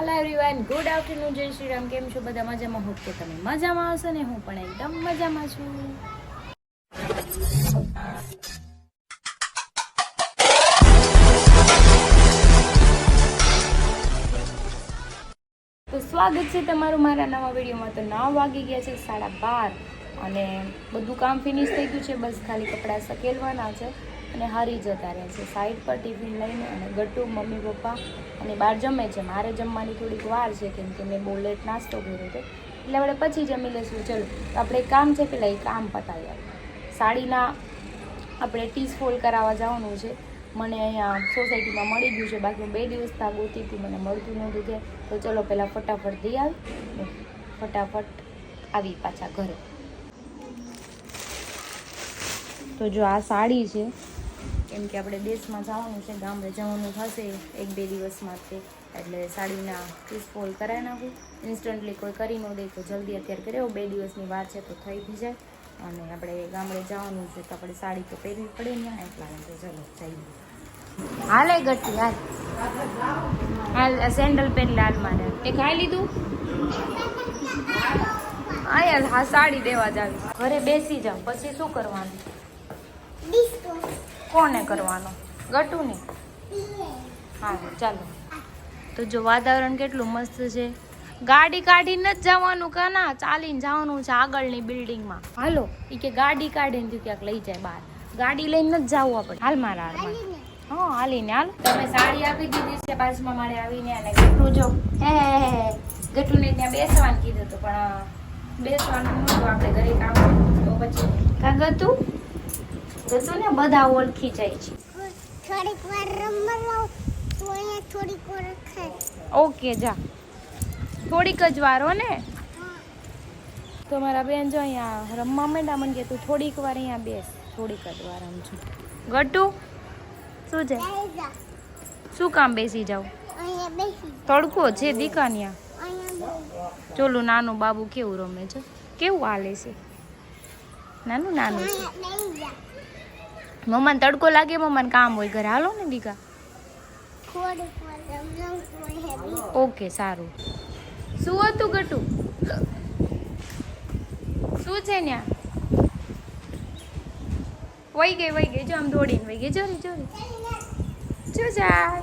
Hello everyone, good afternoon, જય શ્રી રામ. કેમ છો બધા? મજામાં? હોપ કે તમે મજામાં હશો ને હું પણ એકદમ મજામાં છું. તો સ્વાગત છે તમારું મારા નવા વિડીયોમાં. તો 9 વાગી ગયા છે, 12:30, અને બધું કામ ફિનિશ થઈ ગયું છે. બસ ખાલી કપડાં સકેલવાના છે અને હારી જતા રહ્યા છે સાઈડ પર ટિફિન લઈને. અને ગટ્ટુ, મમ્મી, પપ્પા અને બહાર જમે છે. મારે જમવાની થોડીક વાર છે કેમ કે મેં બહુ લેટ નાસ્તો કર્યો હતો, એટલે આપણે પછી જમી લઈશું. ચલો, તો આપણે એક કામ છે, પહેલાં એ કામ પતાવી આવે. સાડીના આપણે ટીસ ફોલ્ડ કરાવવા જવાનું છે. મને અહીંયા સોસાયટીમાં મળી ગયું છે, બાકી 2 દિવસથી ગોતી હતી, મને મળતું નહોતું ત્યાં. તો ચલો પહેલાં ફટાફટ દઈ આવી, ફટાફટ આવી પાછા ઘરે. તો જો આ સાડી છે, કેમ કે આપણે દેશમાં જવાનું છે, ગામડે જવાનું થશે 1-2 દિવસમાં છે, એટલે સાડીના પીસ ફોલ્ડ કરાવી નાખું. ઇન્સ્ટન્ટલી કોઈ કરી ન દે તો જલ્દી અત્યારે કર્યો, 2 દિવસની વાર છે તો થઈ બી જાય. અને આપણે ગામડે જવાનું છે તો આપણે સાડી તો પહેરવી પડે ને, એટલા માટે ચલો જઈએ. હાલે ગટ્ટી હાલ, હાલ સેન્ડલ પહેરી હાલ. મારે તે ખાઈ લીધું? આયા હા, સાડી દેવા જ આવી. ઘરે બેસી જાવ, પછી શું કરવાનું? કોને કરવાનો? ગટુને? હા ચાલો. તો જો વાતાવરણ કેટલું મસ્ત છે. ગાડી કાઢીને જ જવાનું કે ના ચાલીને જવાનું છે આગળની બિલ્ડિંગમાં? હાલો, એ કે ગાડી કાઢીને તું ક્યાંક લઈ જાય બહાર. ગાડી લઈને જ જવું આપણે. હાલ મારા હાલમાં. હા હાલીને હાલ. તમે સાડી આપી દીધી છે 5મા માળે આવીને. અને ગટુ જો હે ગટુને ત્યાં બેસવાનું કીધું હતું, પણ બેસવાનું નહોતું, આપણે ઘરે કામ તો પછી કાં ગતું ને બધા ઓળખી જાય છે. થોડીક વાર રમવા લાવ તો અહીંયા થોડીક વાર ખાય. ઓકે જા, થોડીક જ વાર હો ને. તો મારા બેન જો અહીંયા રમવા માંડ્યા. મને કે તું થોડીક વાર અહીંયા બેસ, થોડીક જ વાર આમ છું. ગટુ શું છે? શું કામ બેસી જાવ? અહીંયા બેસી તડકો છે દીકાન્યા. અહીંયા ચોલું નાનું બાબુ કેવું રમે છે, કેવું હાલે છે. નાનું નાનું છે. બેસી જા. મમ્માને તડકો લાગે, મમ્માને કામ હોય ઘરે. હાલો ને દીકા. થોડીક વાર રમવું તો હેવી. ઓકે સારું. શું હતું ગટુ? શું છે ન્યા? વહી ગઈ જો, આમ દોડીને વહી ગઈ. ચોરી શું જાય?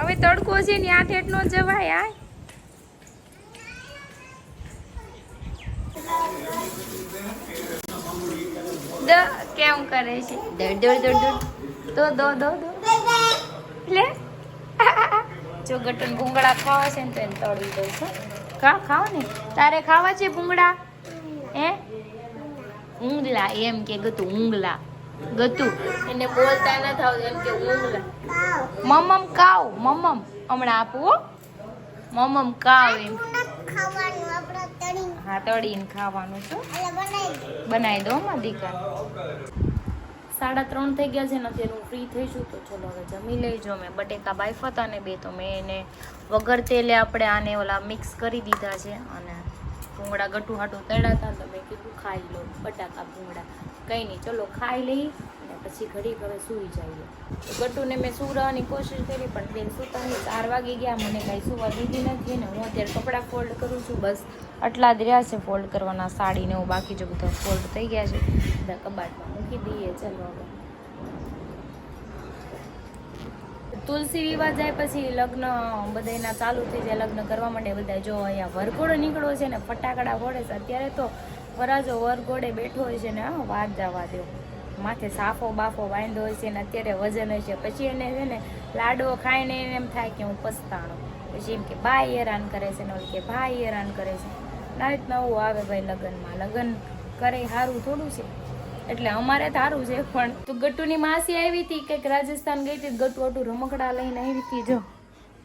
હવે તડકો છે ને, આ ઠેઠ નો જવાય. કેમ કરે છે? દોડ દો લે. જો ગટન ભૂંગળા ખાવા છે ને તો એને તળી દઉં છું. ખાવા ને તારે ખાવા છે ભૂંગળા? હે ઊંગલા એમ કે ગતું, ઊંગલા ગતું એને બોલતા ન થાવ એમ કે ઊંગલા. મમ્મમ કાવ, મમ્મમ હમણાં આપું હો. મમ્મમ કાવ એમ. ખાવાનું આપણે તળીને હા તળીને ખાવાનું છે. બનાવી દો માં દીકરા. 3:30 થઈ ગયા છે ને, અત્યારે હું ફ્રી થઈ છું. તો ચલો હવે જમી લેજો. મેં બટેકા બાફા હતા ને 2, તો મેં એને વગર તેલે આપણે આને ઓલા મિક્સ કરી દીધા છે. અને ભૂંગળા ગટુ હાટું તળ્યા હતા, તો મેં કીધું ખાઈ લો બટાકા ભૂંગળા. કંઈ નહીં, ચલો ખાઈ લઈ અને પછી ઘડીક હવે સૂઈ જઈએ. તો ગટુને મેં સૂવાની કોશિશ કરી, પણ બેન સૂતાની 4 વાગી ગયા. મને કાંઈ સૂવા દીધી નથી ને હું અત્યારે કપડાં ફોલ્ડ કરું છું. બસ આટલા જ રહ્યા છે ફોલ્ડ કરવાના. સાડીને એવું બાકી જો બધા ફોલ્ડ થઈ ગયા છે, બધા કબાટમાં મૂકી દઈએ. ચલો હવે તુલસી વિવાહ જાય પછી લગ્ન બધાના ચાલુ થઈ જાય, લગ્ન કરવા માંડે બધા. જો અહીંયા વરઘોડો નીકળ્યો છે ને, ફટાકડા ફોડે છે. અત્યારે તો વરાજો વરઘોડે બેઠો હોય છે ને, હા વાત જવા દો. માથે સાફો બાફો બાંધ્યો હોય છે ને, અત્યારે વજન હોય છે. પછી એને છે ને લાડવો ખાઈને એને એમ થાય કે હું પસ્તાણો. પછી એમ કે ભાઈ હેરાન કરે છે ને, ઓલી કે ભાઈ હેરાન કરે છે. નાઈટ નવું આવે ભાઈ લગ્નમાં. લગ્ન કરે સારું થોડું છે, એટલે અમારે સારું છે. પણ તો ગટ્ટુની માસી આવી હતી, કંઈક રાજસ્થાન ગઈ હતી, ગટ્ટુ આટું રમકડા લઈને આવી હતી. જો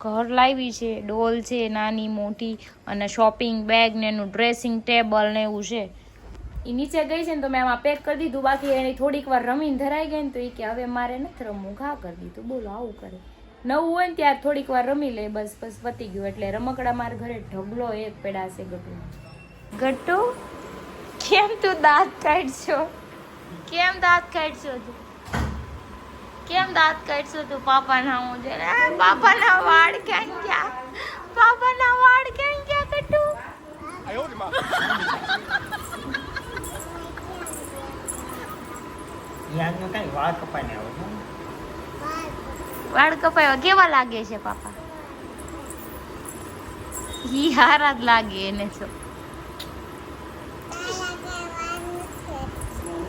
ઘર લાવી છે, ડોલ છે નાની મોટી, અને શોપિંગ બેગ ને એનું ડ્રેસિંગ ટેબલ ને એવું છે. એ નીચે ગઈ છે ને તો મેં આમાં પેક કરી દીધું. બાકી એની થોડીક વાર રમીને ધરાઈ ગઈ ને, તો એ કે હવે મારે નથી રમવું, ઘા કરી દીધું. બોલો આવું કરે. નવું હોય ને ત્યારે થોડીક વાર રમી લે, બસ પતી ગયું. એટલે રમકડા મારા ઘરે ઢગલો એક પેડાશે ગટ્ટુનો. ગટ્ટુ કેમ તું દાંત કાઢશો? કેમ દાંત કાઢશો તું? કેમ દાંત કાઢશું તું પાપાના હું છે પાપાના વાળ ક્યાં ગયા પાપાના વાળ ક્યાં ગયા કટુ યાદનું કઈ વાળ કપાઈને આવે વાળ કપાયા કેવા લાગે છે પાપા ઈ હારા જ લાગે એને તો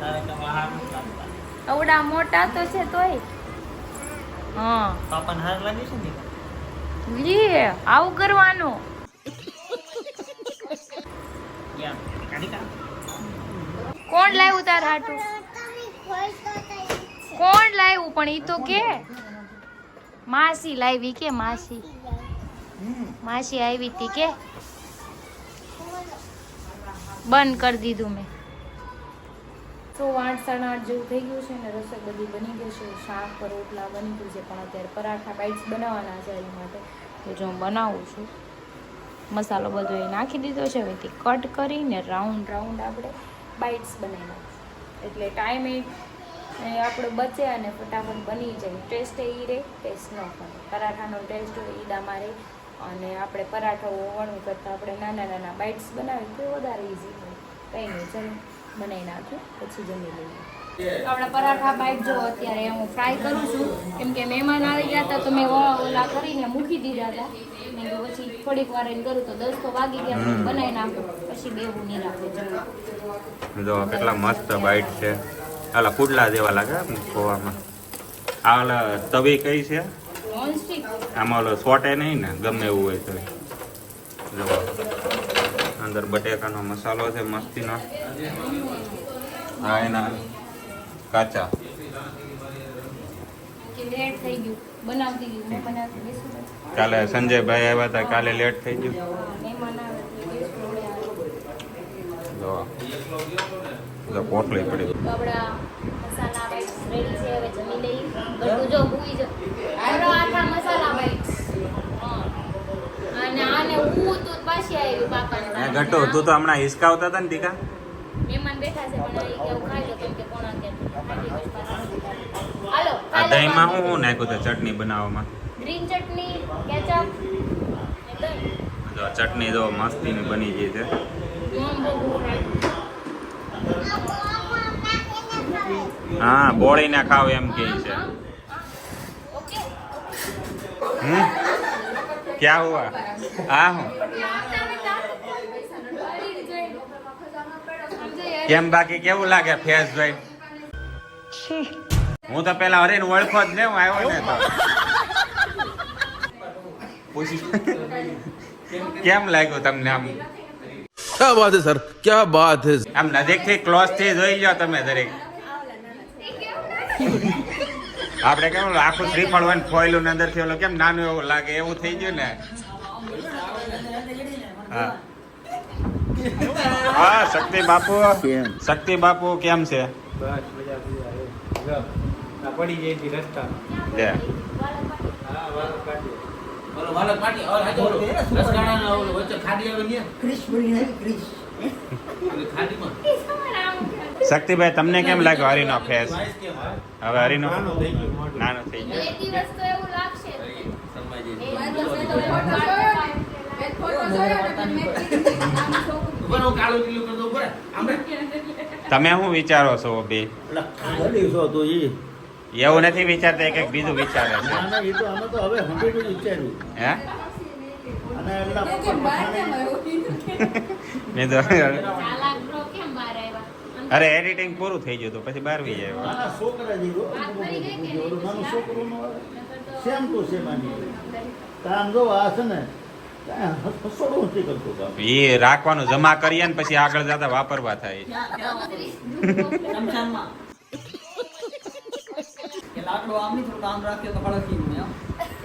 તારે કે વાળ નથી લાગતા અવડા મોટા તો છે તોય હા પાપાને હાર લાગે છે ને લે આવું કરવાનું ક્યાં કાઢી કા કોણ લાવ્યું તાર હાટું તમે ખોલતો તો ઈ છે. કોણ લાવ્યું પણ ઈ તો કે માસી લાવી કે માસી માસી આવી હતી કે બંધ કરી દીધું મેં તો 8 સાડા 8 જેવું થઈ ગયું છે ને રસોઈ બધી બની ગઈ છે શાક રોટલા બની ગયું છે પણ અત્યારે પરાઠા બાઇટ્સ બનાવવાના છે એની માટે તો જો હું બનાવું છું મસાલો બધો એ નાખી દીધો છે હવેથી કટ કરીને રાઉન્ડ રાઉન્ડ આપણે બાઇટ્સ બનાવી નાખીશું એટલે ટાઈમે આપણે બચે અને ફટાફટ બની જાય ટેસ્ટ એ રહે ટેસ્ટ ન કરે પરાઠાનો ટેસ્ટ હોય ઈદામાં રહે અને આપણે પરાઠો વણવું કરતાં આપણે નાના નાના બાઇટ્સ બનાવી તો વધારે ઇઝી હોય કંઈ નહીં ચાલો બનાવી નાખ્યું પછી જમી લઈએ આપણા પરાઠા બાઈટ જો અત્યારે હું ફ્રાય કરું છું કેમ કે મહેમાન આવી ગયા હતા તો મેં ઓલા કરીને મૂકી દીધા હતા મેં કીધું પછી થોડીક વાર એને કરું તો 10 તો વાગી ગયા પછી બનાવી નાખું પછી બેવું નહીં રાખે જમવા જો કેટલા મસ્ત બાઈટ છે આલા પુડલા જેવા લાગે ખોવામાં આ ઓલા તવી કઈ છે નોનસ્ટિક આમાં ઓલો સોટે નહીં ને ગમે એવું હોય તો જો અંદર બટેકાનો મસાલો છે મસ્તીનો આ એના કાચા કે લેટ થઈ ગયું બનાવતી ગયું મેં બનાવતી બેસું કાલે સંજયભાઈ આવ્યા હતા કાલે લેટ થઈ ગયું મહેમાન આવે એટલે ગેસ જોડે આવે જો જો પોટલી પડી તો આપણા મસાલા બાઈટ્સ રેડી છે હવે જમી લઈએ બધું જો ભૂઈ જ આરો આખા મસાલા બાઈટ્સ અને આને હું તો પાછી આવી બાપાને ઘટો તું તો હમણાં હિસકાવતા હતા ને દીકા મહેમાન બેઠા છે પણ એ કેવું ખાઈ લો કેમ કે પોણા 11 હાલો આ દહીંમાં હું નાખ્યું હતું ચટણી બનાવવામાં ગ્રીન ચટણી કેચઅપ ને દહીં જો ચટણી જો મસ્તીની બની ગઈ છે હા બોળીને ખાવ એમ કે છે ક્યાં હુઆ આ હું કેમ બાકી કેવું લાગે ફેસ ભાઈ હું તો પેલા હરીને ઓળખો જ ને હું આવ્યો ને તો પૂછી કેમ લાગ્યું તમને આમ क्या बात है सर क्या बात है આમ નજીકથી ક્લોઝ થી જોઈ લો તમે દરેક આપણે કેમ આખું શ્રીફળ હોય ફોઈલું અંદર થી ઓલો કેમ નાનું એવું લાગે એવું થઈ ગયું ને હા હા શક્તિ બાપુ કેમ છે પડી જાય રસ્તા લે શક્તિભાઈ તમને કેમ લાગ્યો હરીનો ફેસ હવે હરીનો નાનો થઈ ગયો બે દિવસ તો એવું લાગશે તમે શું વિચારો છો બે એવું નથી વિચારતા એક બીજું વિચારે છે હે મેં તો ચાલાક બ્રો કેમ બહાર આવ્યા અરે એડિટિંગ પૂરું થઈ ગયું તો પછી બહાર વી જાય વાત ફરી ગઈ કે એ રાખવાનું જમા કરીએ ને પછી આગળ જતા વાપરવા થાય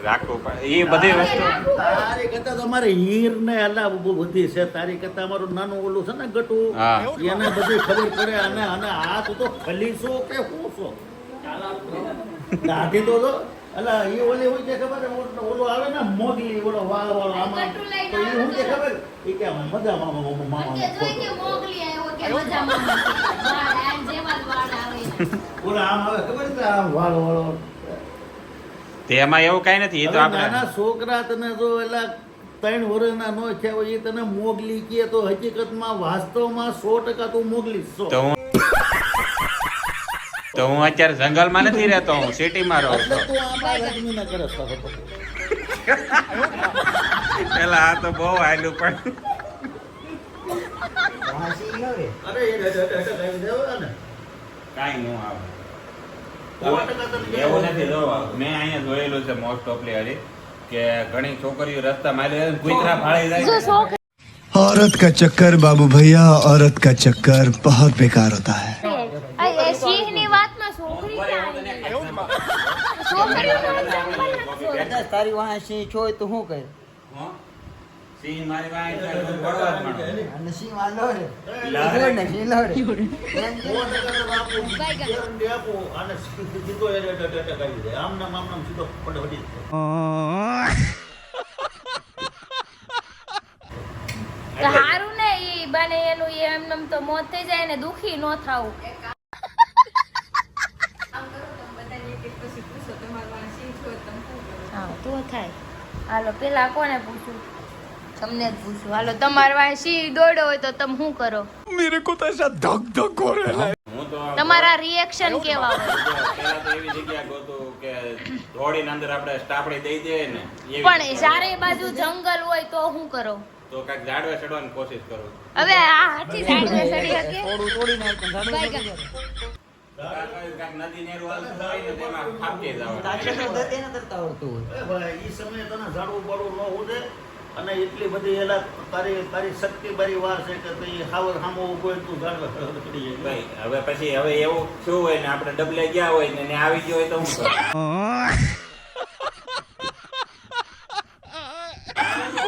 રાખવું પડે એ બધી વસ્તુ તારી કરતા તમારે હીર ને અલા બધી છે તારી કરતા અમારું નાનું ઓલું છે ને ગટું હા. એને બધી ખબર પડે અને અને આ તું તો ખલીસો કે હોશો દાઢી તો અલા એ ઓલી હોય છે ખબર ઓલો આવે ને મોગલી ઓલો વાળ વાળો આમાં તો એ હું છે ખબર એ કે મજામાં મામા કે જોઈ કે મોગલી આવ્યો કે મજામાં નથી. વાળ આ જેવા જ વાળ આવે ઓલા આમ આવે ખબર છે આમ વાળ વાળો તે એમાં એવું કઈ નથી એ તો હવે આપણે નાના છોકરા તને જો એલા 3 વર્ષના નો થયા હોય એ તને મોગલી કહે તો હકીકતમાં વાસ્તવમાં 100% તું મોગલી જ છો. તો હું અત્યારે જંગલમાં નથી રહેતો, હું સિટીમાં રહું એટલે છું. તું આમાં રજમીને કરે છે. પેલા આ તો બહુ હાલ્યું પણ અરે એ આવી દેવા ને કાંઈ નું આવે 100% તને એવું નથી. જો મેં અહીંયા જોયેલું છે મોસ્ટ ઓફલી હરી કે ઘણી છોકરીઓ રસ્તા મારી કુતરા ફાળી જાય જો ને. છોકરી औरत का चक्कर बाबू भैया औरत का चक्कर बहुत बेकार होता है. એ સિંહની વાતમાં છોકરી ક્યાં આવી? છોકરીઓ કદાચ તારી વાહે સિંહ છો તો શું કરે? હો? સિંહ મારી પાસે એટલે હું પડવા જ માંડું. અને સિંહ વાંધો ને લારે. ને સિંહ લડે 100% guarantee આપું. આને સીધો અટેક આવી જાય. આમ નામ સીધો ફટાફટી જ થાય. તો હારું ને ઈ બને એનું એમનેમ તો મોત થઈ જાય ને દુખી ન થાવું. હા તો થાય. હાલો પેલા કોને પૂછું? તમને જ પૂછું. હાલો તમારા વાંહે સિંહ દોડ્યો હોય તો તમે શું કરો? मेरे को तो ऐसा धक धक हो रहा है. હું તો તમારા રિએક્શન કેવા હોય? પેલા તો એવી જગ્યા ગોતું કે દોડીને અંદર આપણે સ્ટાપડી દઈ દઈએ ને એવી પણ જગ્યા. ચારે બાજુ જંગલ હોય તો શું કરો? તો કાંઈક ઝાડવે ચડવાની કોશિશ કરું. હવે આ હાથી ઝાડવે ચડી શકે? થોડું તોડી નાખ પણ ઝાડુ ભાઈ તોડી નાખ. કાંઈક નદી નેરું હાલતું હોય ને તેમાં ફાપકી જવાનું. તારે તો દતે ન તરતા આવડતું હોય. એ ભાઈ ઈ સમયે તને ઝાડવું બાડવું ન ઉડે અને એટલી બધી એલા તારી શક્તિ બારી વાર છે કે તું હાવર હામો ઉભો હોય ને તું ઝાડવા ચડી જાય. ભાઈ હવે પછી હવે એવું શું હોય ને આપણે ડબલે ગયા હોય ને એને આવી ગયો હોય તો શું કરું?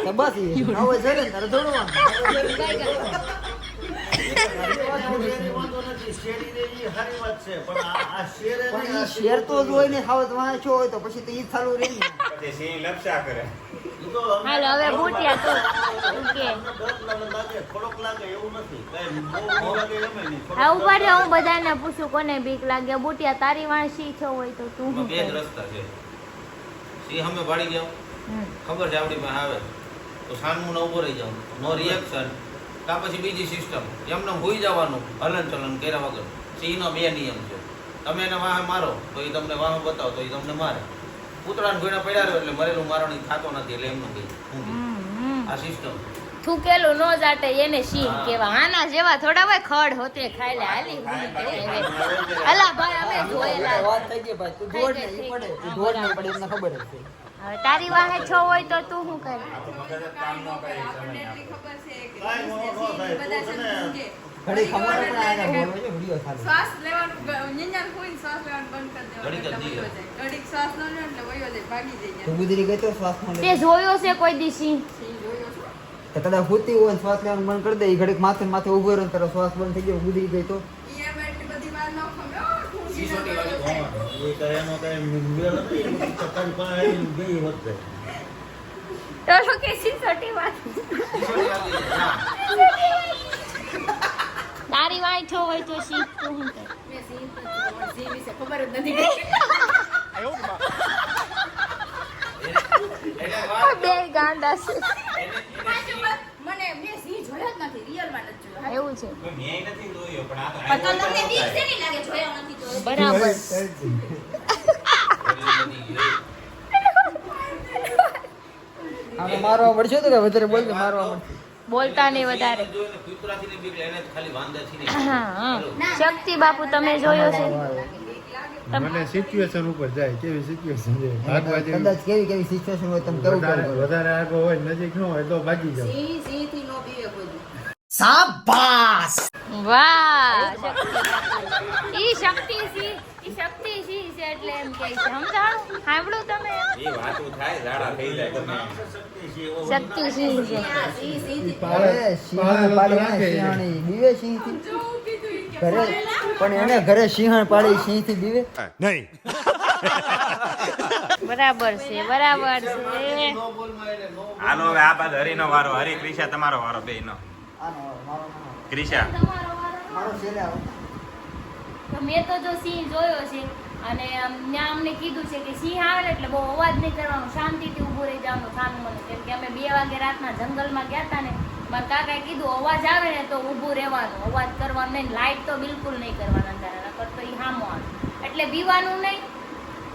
તો બસ ઈ આવો છે ને તારે દોડવાનું. એની વાંધો નથી. શેરી રે ઈ સારી વાત છે પણ આ શેરે પણ નહીં, ઈ આ શેર તો જ હોય ને ખાવત વાહે છો હોય તો પછી તો ઈ જ ચાલુ રહે ને. પછી સિંહ લપસા કરે. ઈ તો અમે- હાલો હવે બુટિયા તો શું કે? અમને ડર લાગે થોડોક લાગે એવું નથી કાંઈ બહુ લાગે એમ નહીં. હા ઉભા રહે, હું બધાને પૂછું કોને બીક લાગે. બુટિયા તારી વાંહે સિંહ થયો હોય તો તું શું બે જ કરે? રસ્તા છે. સિંહ અમે ભાડી જાવ, હમ. ખબર છે આપણી પાસે આવે તો સાનમું ઉભો રહી જાવ, નો રિએક્શન. કાં પછી બીજી સિસ્ટમ એમને હોઈ જવાનું હલન ચલન કર્યા વગર. સિંહનો 2 નિયમ છે. તમે એને વાહ મારો તો એ તમને વાહ બતાવો તો એ તમને મારે. પૂતળાને ઘોડા પડ્યા રહ્યો એટલે મરેલું મારવાની ખાતો નથી એટલે એમનું ગઈ આ સિસ્ટમ. થૂકેલું નો જાટે એને સિંહ કેવા. આના જેવા થોડા હોય ખડ હોતે ખાઈ લે હાલી હુઈ ગઈ હવે. અલા ભાઈ અમે જોયેલા. વાત થઈ ગઈ ભાઈ. તું દોડ ને ઈ પડે. તું દોડ ને પડે એમને ખબર જ છે. હવે તારી વાહે છો હોય તો તું શું કરે? મગજ જ કામ ન કરે એ સમય આપણે. કાંઈ મોડો ન થાય. તું છે ને ઘડી ખબર પણ આને બોલવો છે વિડિયો ચાલુ. શ્વાસ લેવાનું નિંજાન હોય ને શ્વાસ લેવાનું બંધ કરી ઘડીક જ દેવાનું નહીં. એટલે વયો જાય. ઘડીક શ્વાસ ન લે એટલે વયો જાય, ભાગી જાય તું ગુજરી ગઈ તો શ્વાસમાં તે લે. જોયો છે કોઈ દી સિંહ? સિંહ જોયો છું. તો કદાચ હોતી હોય ને શ્વાસ લેવાનું બંધ કરી દે ઈ ઘડીક માથે ને માથે ઊભો રહ્યો ને તારો શ્વાસ બંધ થઈ ગયો ગુજરી ગઈ તો ઈ એમ એટલી બધી વાર ન ખમે. ઓ, ઠૂંઠી સિસોટી ન વાગે ગયો. એ કાંઈ એનો કાંઈ મેળ નથી. એ બધું તારી પાસે આવીને ગઈ વધે. તો કે સિંહ વાત. સિસોટી વાગે ના. તારી વાંહે છો હોય તો સિંહ તું શું કરે? મેં સિંહ તો જોયો, પણ સિંહ વિશે ખબર જ નથી પડતી. એટલે વાત બે ગાંડા છે. પાછું વાત, મને મેં સિંહ જોયો જ નથી, રિયલમાં નથી જોયો. એવું છે કોઈ મેંય નથી જોયો પણ આ તો પણ તો આવ્યો તમને તો બીક થાય. શેની લાગે જોયો નથી તો? બરાબર. આને મારવા પડશે તો કે વધારે બોલ કે મારવા પડશે. બોલતા નહીં વધારે. જોઈને કૂતરાથી ની બીક લે, એને ખાલી વાંદાથી ની. હા હા. શક્તિ બાપુ તમે જોયો છે? મને સિચ્યુએશન ઉપર જાય કેવી સિચ્યુએશન છે ભાગવા જેવી કદાચ કેવી કેવી સિચ્યુએશન હોય તમે કેવું વધારે કરો વધારે આગળ હોય નજીક ન હોય તો ભાગી જાવ સિંહથી નો બીવે કોઈ દી. વાહ શક્તિ બાપુ. ઈ શક્તિ સિંહ છે એટલે એમ કે છે. સમજાણું? સાંભળ્યું તમે? એ વાતું થાય ઝાડા થઈ જાય ગમે એમ. શક્તિ સિંહ છે. અરે સિંહણ પાડે ને સિંહણી બીવે સિંહથી ઘરે પણ એને ઘરે સિંહણ પાડી સિંહથી બીવે બરાબર છે બરાબર છે. હાલો હવે આ બાદ હરીનો વારો. હરી ક્રિશા તમારો વારો બેયનો. આનો મારો ક્રિશા મારો છેલ્લે આવે તો મેં તો જો સિંહ જોયો છે અને ત્યાં અમને કીધું છે કે સિંહ આવે ને એટલે બહુ અવાજ નહીં કરવાનો, શાંતિથી ઊભું રહી જવાનું સાનું મને. કેમ કે અમે 2 વાગે રાતના જંગલમાં ગયા હતા ને, મારા કાકાએ કીધું અવાજ આવે ને તો ઊભું રહેવાનું, અવાજ કરવાનો નહીં, લાઇટ તો બિલકુલ નહીં કરવાના અંધારા, નકર તો એ સામો આવે. એટલે બીવાનું નહીં,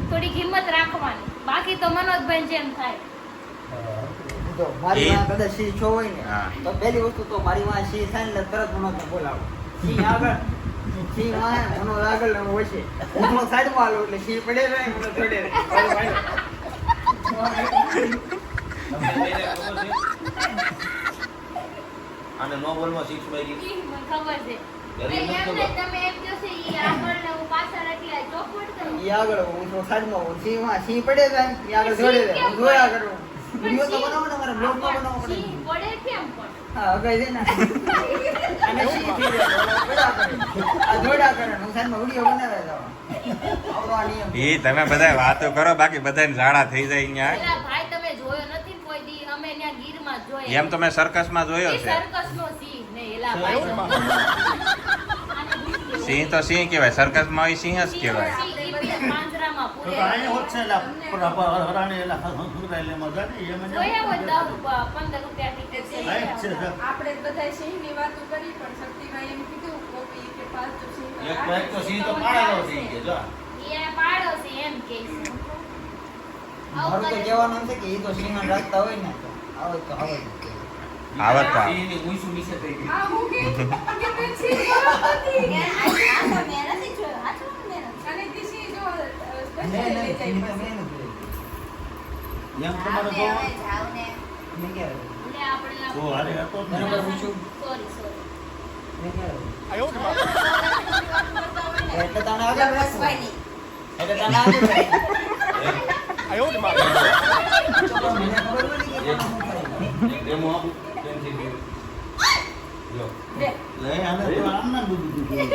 થોડીક હિંમત રાખવાની. બાકી તો મનોજભાઈ જેમ થાય. તો મારી માં કદાચ સિંહ છો હોય ને હા. તો પહેલી વસ્તુ તો મારી માં સિંહ થાય ને તરત મનોજને બોલાવો. સિંહ આગળ, સિંહ માં મનોજ આગળ ને હોય છે. હું સાઈડમાં આલું એટલે સિંહ પડે રહે, મનોજ જોડે રહે. અને નો બોલમાં 6 વાગી ઈ મને ખબર છે. એની એમ નથી નહીં, ખબર. તમે એમ કહો છો ઈ આગળ ને હું પાછળ એટલે ચોખવટ કરો. ઈ આગળ, હું તો સાઈડમાં હોઉં. સિંહ માં સિંહ પડે જાય, ઈ આગળ જોડે રહે. હું જોયા કરું. વિડીયો તો બનાવો ને, મારે બ્લોગ માં બનાવવો પડે. સિંહ પડે કેમ પણ? હા, અગાઈ છે ને. અને સિંહ થઈ જાય, જોડા કરે. આ જોડા કરે ને, હું સાઈડમાં વિડીયો બનાવ્યા જાવ. આવડો આ નિયમ. એ તમે બધા વાતો કરો, બાકી બધાને ઝાડા થઈ જાય અહીંયા. પેલા ભાઈ તમે જોયો નથી કોઈ દી? અમે ત્યાં ગીરમાં જ જોયા. એમ તમે સર્કસમાં જોયો ઈ છે. સર્કસનો સિંહ ને એલા ભાઈ. સિંહ તો સિંહ કહેવાય, સર્કસમાં હોય સિંહ જ કહેવાય. સિંહ ઈ પેલા પાંજરામાં તો પૂરે. અહીંયા હોત છે એલા હરાણે એલા હંગરાયેલામાં જાને એમ જ જોયા હોય 10 રૂપિયા 15 રૂપિયા ટિકિટ છે. આ જ છે જા. આપણે બધા સિંહની વાતો કરી પણ શક્તિભાઈ એમ કીધું કોપી કે પાછો સિંહ એક તો સિંહ તો પાડેલો થઈ ગયો જો. ઈ પાડો છે એમ કે છે. મારું તો કહેવાનું એમ છે કે ઈ તો સિંહ રાખતા હોય ને તો આવે તો આવે જ. આવત તો આવે. સિંહની ઊંચું નીચે થઈ ગયું. આ હું કે સિંહ હતી આ તો મેં નથી જોયો આછો મેં અને દી સિંહ જો મેં નથી, સિંહ તો મેં નથી જોયું. એમ તમારે જોવાનું. મેં ક્યારે જોયું? એટલે આપણે જો હારે હતો જ ને. બરાબર પૂછ્યું? સોરી મેં ક્યારે જોયું? એટલે તને આગળ રાખવું. એટલે તને આગળ રાખવું. છોકરા મને ખબર પડી કે કોને શું થાય. એક ડેમો આપું કેમ થઈ ગયું જો. લે આને તો આમ ના બધું દીધું.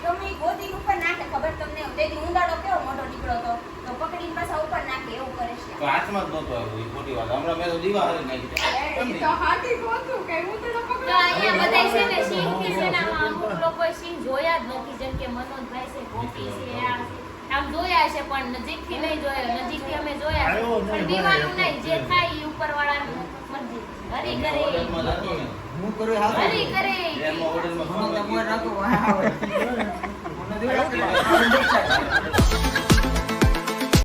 ગમે ગોદી ઉપર નાખે ખબર તમને તેથી ઊંડાડો કેવો મોટો નીકળ્યો તો પકડીને પાછા ઉપર નાખે એવું કરે છે તો હાથમાં જ નહોતો આવ્યો એ ખોટી વાત. હમણાં મેં તો દીવા હારી નાખી કેમ નહીં? હાથી ગોતું કે ઊંડડો તો અહીંયા બધાય છે ને સિંહ કે છે ને આમાં અમુક લોકોએ સિંહ જોયા જ નથી. જેમ કે મનોજભાઈ છે, ગોપી છે, આ છે. આમ જોયા છે પણ નજીકથી નહીં જોયા. નજીકથી અમે જોયા છે. પણ બીવાનું નહીં, જે થાય એ ઉપરવાળાની મરજી. હરી કરે હોટલમાં જતો ને હું કરું હાથ હરી કરે ટ્રેનમાં હોટલમાં મને તો ખાવા મોય રાખું વાહ આવે મને જોયા કરે.